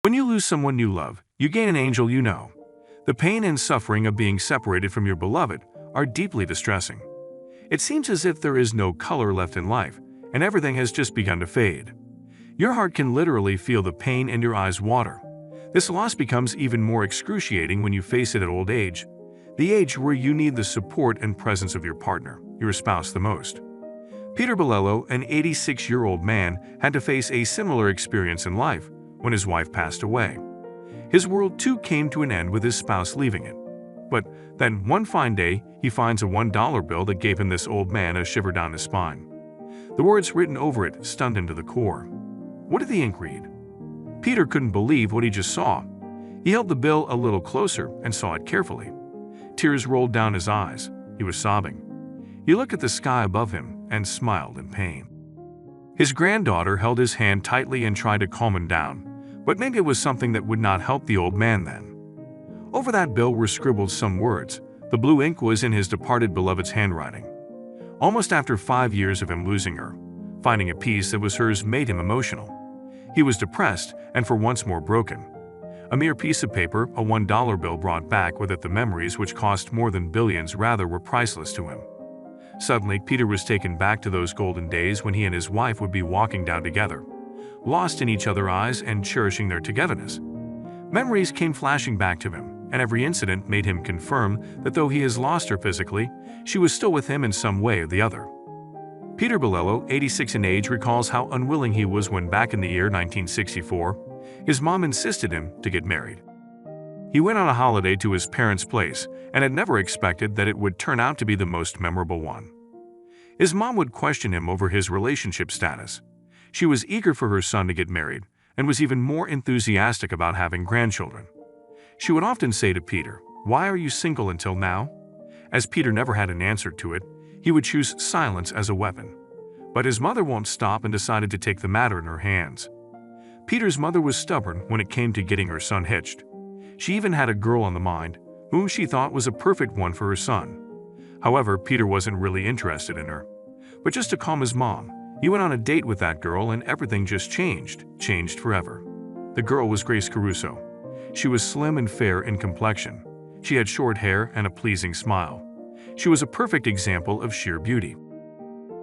When you lose someone you love, you gain an angel you know. The pain and suffering of being separated from your beloved are deeply distressing. It seems as if there is no color left in life, and everything has just begun to fade. Your heart can literally feel the pain and your eyes water. This loss becomes even more excruciating when you face it at old age, the age where you need the support and presence of your partner, your spouse, the most. Peter Bolello, an 86-year-old man, had to face a similar experience in life when his wife passed away. His world too came to an end with his spouse leaving it. But then one fine day, he finds a $1 bill that gave him, this old man, a shiver down his spine. The words written over it stunned him to the core. What did the ink read? Peter couldn't believe what he just saw. He held the bill a little closer and saw it carefully. Tears rolled down his eyes. He was sobbing. He looked at the sky above him and smiled in pain. His granddaughter held his hand tightly and tried to calm him down, but maybe it was something that would not help the old man then. Over that bill were scribbled some words. The blue ink was in his departed beloved's handwriting. Almost after 5 years of him losing her, finding a piece that was hers made him emotional. He was depressed and for once more broken. A mere piece of paper, a $1 bill, brought back with it the memories which cost more than billions, rather were priceless to him. Suddenly, Peter was taken back to those golden days when he and his wife would be walking down together, lost in each other's eyes and cherishing their togetherness. Memories came flashing back to him, and every incident made him confirm that though he has lost her physically, she was still with him in some way or the other. Peter Bolello, 86 in age, recalls how unwilling he was when back in the year 1964, his mom insisted him to get married. He went on a holiday to his parents' place and had never expected that it would turn out to be the most memorable one. His mom would question him over his relationship status. She was eager for her son to get married and was even more enthusiastic about having grandchildren. She would often say to Peter, "Why are you single until now?" As Peter never had an answer to it, he would choose silence as a weapon. But his mother won't stop and decided to take the matter in her hands. Peter's mother was stubborn when it came to getting her son hitched. She even had a girl on the mind, whom she thought was a perfect one for her son. However, Peter wasn't really interested in her. But just to calm his mom, he went on a date with that girl and everything just changed forever. The girl was Grace Caruso. She was slim and fair in complexion. She had short hair and a pleasing smile. She was a perfect example of sheer beauty.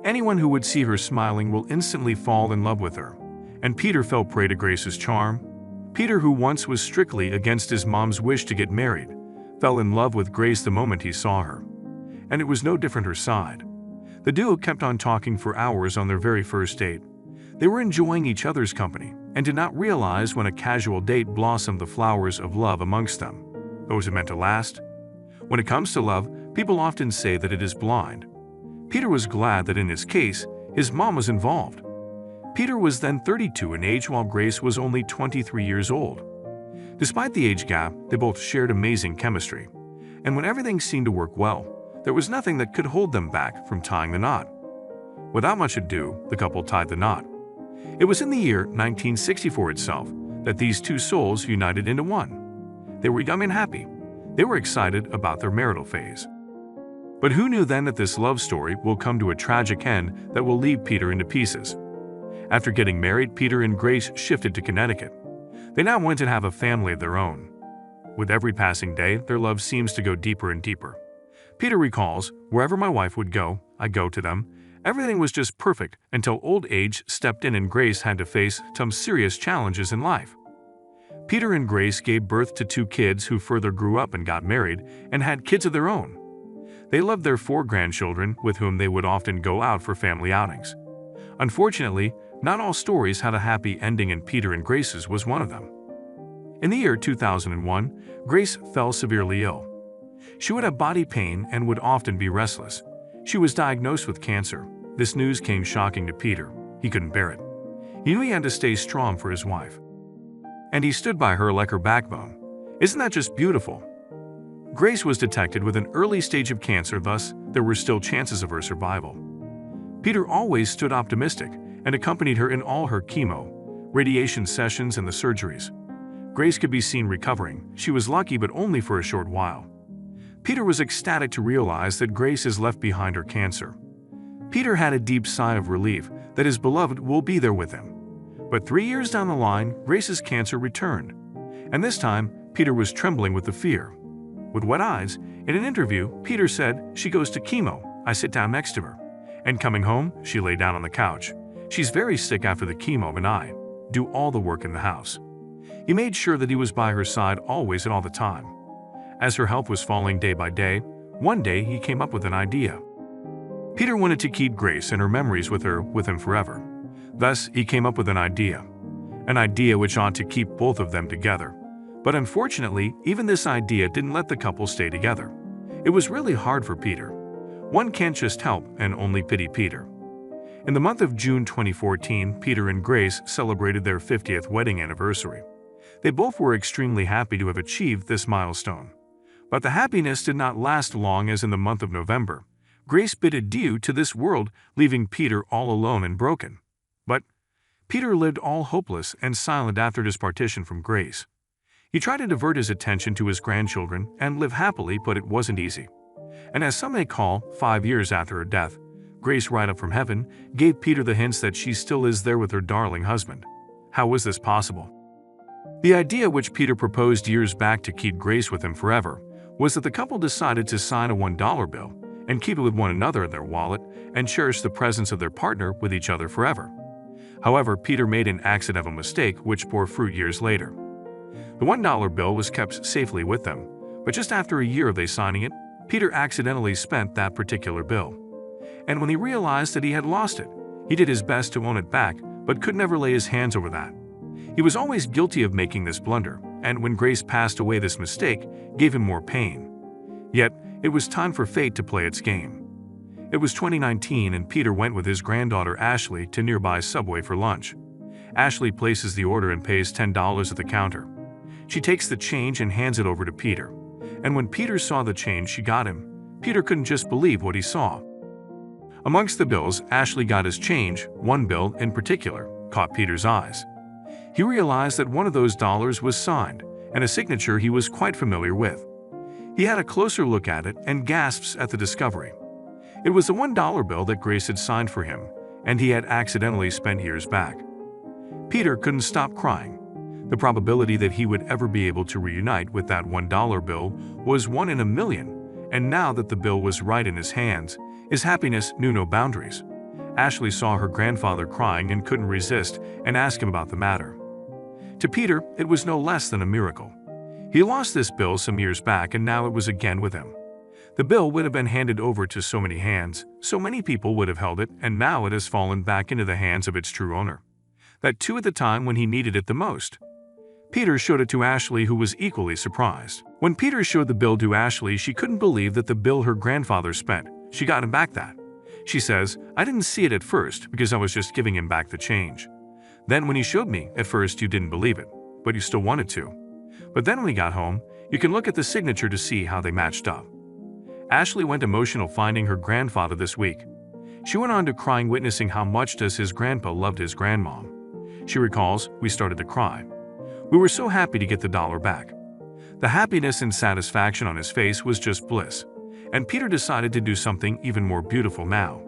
Anyone who would see her smiling will instantly fall in love with her, and Peter fell prey to Grace's charm. Peter, who once was strictly against his mom's wish to get married, fell in love with Grace the moment he saw her. And it was no different her side. The duo kept on talking for hours on their very first date. They were enjoying each other's company and did not realize when a casual date blossomed the flowers of love amongst them. But was it meant to last? When it comes to love, people often say that it is blind. Peter was glad that in his case, his mom was involved. Peter was then 32 in age while Grace was only 23 years old. Despite the age gap, they both shared amazing chemistry. And when everything seemed to work well, there was nothing that could hold them back from tying the knot. Without much ado, the couple tied the knot. It was in the year 1964 itself that these two souls united into one. They were young and happy. They were excited about their marital phase. But who knew then that this love story will come to a tragic end that will leave Peter into pieces? After getting married, Peter and Grace shifted to Connecticut. They now wanted to have a family of their own. With every passing day, their love seems to go deeper and deeper. Peter recalls, "Wherever my wife would go, I go to them. Everything was just perfect until old age stepped in and Grace had to face some serious challenges in life." Peter and Grace gave birth to 2 kids who further grew up and got married and had kids of their own. They loved their 4 grandchildren with whom they would often go out for family outings. Unfortunately, not all stories had a happy ending, and Peter and Grace's was one of them. In the year 2001, Grace fell severely ill. She would have body pain and would often be restless. She was diagnosed with cancer. This news came shocking to Peter. He couldn't bear it. He knew he had to stay strong for his wife. And he stood by her like her backbone. Isn't that just beautiful? Grace was detected with an early stage of cancer, thus there were still chances of her survival. Peter always stood optimistic and accompanied her in all her chemo, radiation sessions and the surgeries. Grace could be seen recovering. She was lucky, but only for a short while. Peter was ecstatic to realize that Grace has left behind her cancer. Peter had a deep sigh of relief that his beloved will be there with him. But 3 years down the line, Grace's cancer returned. And this time, Peter was trembling with the fear. With wet eyes, in an interview, Peter said, "She goes to chemo. I sit down next to her. And coming home, she lay down on the couch. She's very sick after the chemo and I do all the work in the house." He made sure that he was by her side always and all the time. As her health was falling day by day, one day he came up with an idea. Peter wanted to keep Grace and her memories with him forever. Thus, he came up with an idea which ought to keep both of them together. But unfortunately, even this idea didn't let the couple stay together. It was really hard for Peter. One can't just help and only pity Peter. In the month of June 2014, Peter and Grace celebrated their 50th wedding anniversary. They both were extremely happy to have achieved this milestone. But the happiness did not last long, as in the month of November, Grace bid adieu to this world, leaving Peter all alone and broken. But Peter lived all hopeless and silent after his partition from Grace. He tried to divert his attention to his grandchildren and live happily, but it wasn't easy. And as some may call, 5 years after her death, Grace, right up from heaven, gave Peter the hints that she still is there with her darling husband. How was this possible? The idea which Peter proposed years back to keep Grace with him forever was that the couple decided to sign a $1 bill and keep it with one another in their wallet and cherish the presence of their partner with each other forever. However, Peter made an accidental mistake which bore fruit years later. The $1 bill was kept safely with them, but just after a year of they signing it, Peter accidentally spent that particular bill. And when he realized that he had lost it, he did his best to own it back, but could never lay his hands over that. He was always guilty of making this blunder, and when Grace passed away, this mistake gave him more pain. Yet, it was time for fate to play its game. It was 2019 and Peter went with his granddaughter Ashley to nearby Subway for lunch. Ashley places the order and pays $10 at the counter. She takes the change and hands it over to Peter. And when Peter saw the change she got him, Peter couldn't just believe what he saw. Amongst the bills Ashley got as change, one bill in particular caught Peter's eyes. He realized that one of those dollars was signed, and a signature he was quite familiar with. He had a closer look at it and gasps at the discovery. It was the $1 bill that Grace had signed for him, and he had accidentally spent years back. Peter couldn't stop crying. The probability that he would ever be able to reunite with that $1 bill was 1 in a million, and now that the bill was right in his hands, his happiness knew no boundaries. Ashley saw her grandfather crying and couldn't resist and asked him about the matter. To Peter, it was no less than a miracle. He lost this bill some years back and now it was again with him. The bill would have been handed over to so many hands, so many people would have held it, and now it has fallen back into the hands of its true owner. That too at the time when he needed it the most. Peter showed it to Ashley, who was equally surprised. When Peter showed the bill to Ashley, she couldn't believe that the bill her grandfather spent, she got him back that. She says, "I didn't see it at first because I was just giving him back the change. Then when he showed me, at first you didn't believe it, but you still wanted to. But then when he got home, you can look at the signature to see how they matched up." Ashley went emotional finding her grandfather this week. She went on to crying, witnessing how much does his grandpa loved his grandmom. She recalls, "We started to cry. We were so happy to get the dollar back." The happiness and satisfaction on his face was just bliss. And Peter decided to do something even more beautiful now.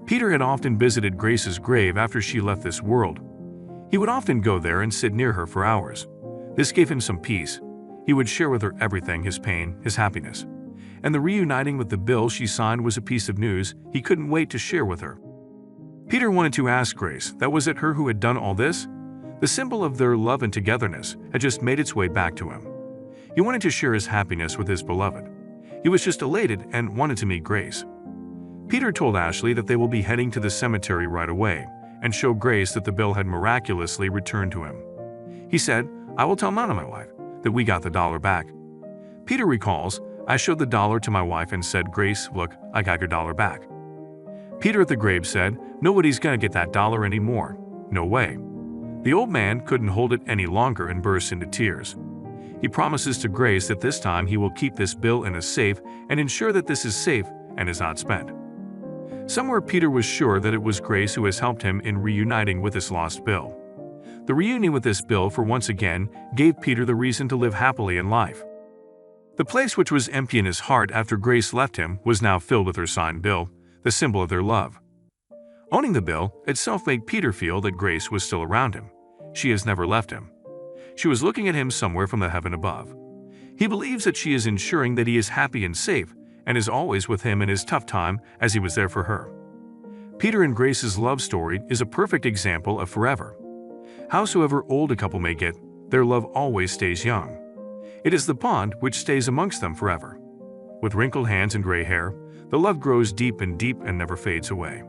Peter had often visited Grace's grave after she left this world. He would often go there and sit near her for hours. This gave him some peace. He would share with her everything, his pain, his happiness. And the reuniting with the bill she signed was a piece of news he couldn't wait to share with her. Peter wanted to ask Grace, that was it her who had done all this? The symbol of their love and togetherness had just made its way back to him. He wanted to share his happiness with his beloved. He was just elated and wanted to meet Grace. Peter told Ashley that they will be heading to the cemetery right away and show Grace that the bill had miraculously returned to him. He said, "I will tell Nana, my wife, that we got the dollar back." Peter recalls, "I showed the dollar to my wife and said, 'Grace, look, I got your dollar back.' Peter at the grave said, 'Nobody's gonna get that dollar anymore. No way.' The old man couldn't hold it any longer and burst into tears. He promises to Grace that this time he will keep this bill in a safe and ensure that this is safe and is not spent. Somewhere Peter was sure that it was Grace who has helped him in reuniting with this lost bill. The reunion with this bill for once again gave Peter the reason to live happily in life. The place which was empty in his heart after Grace left him was now filled with her signed bill, the symbol of their love. Owning the bill itself made Peter feel that Grace was still around him. She has never left him. She was looking at him somewhere from the heaven above. He believes that she is ensuring that he is happy and safe and is always with him in his tough time as he was there for her. Peter and Grace's love story is a perfect example of forever. Howsoever old a couple may get, their love always stays young. It is the bond which stays amongst them forever. With wrinkled hands and gray hair, the love grows deep and never fades away.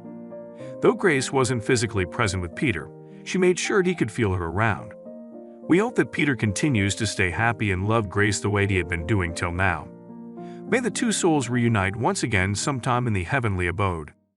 Though Grace wasn't physically present with Peter, she made sure he could feel her around. We hope that Peter continues to stay happy and love Grace the way he had been doing till now. May the two souls reunite once again sometime in the heavenly abode.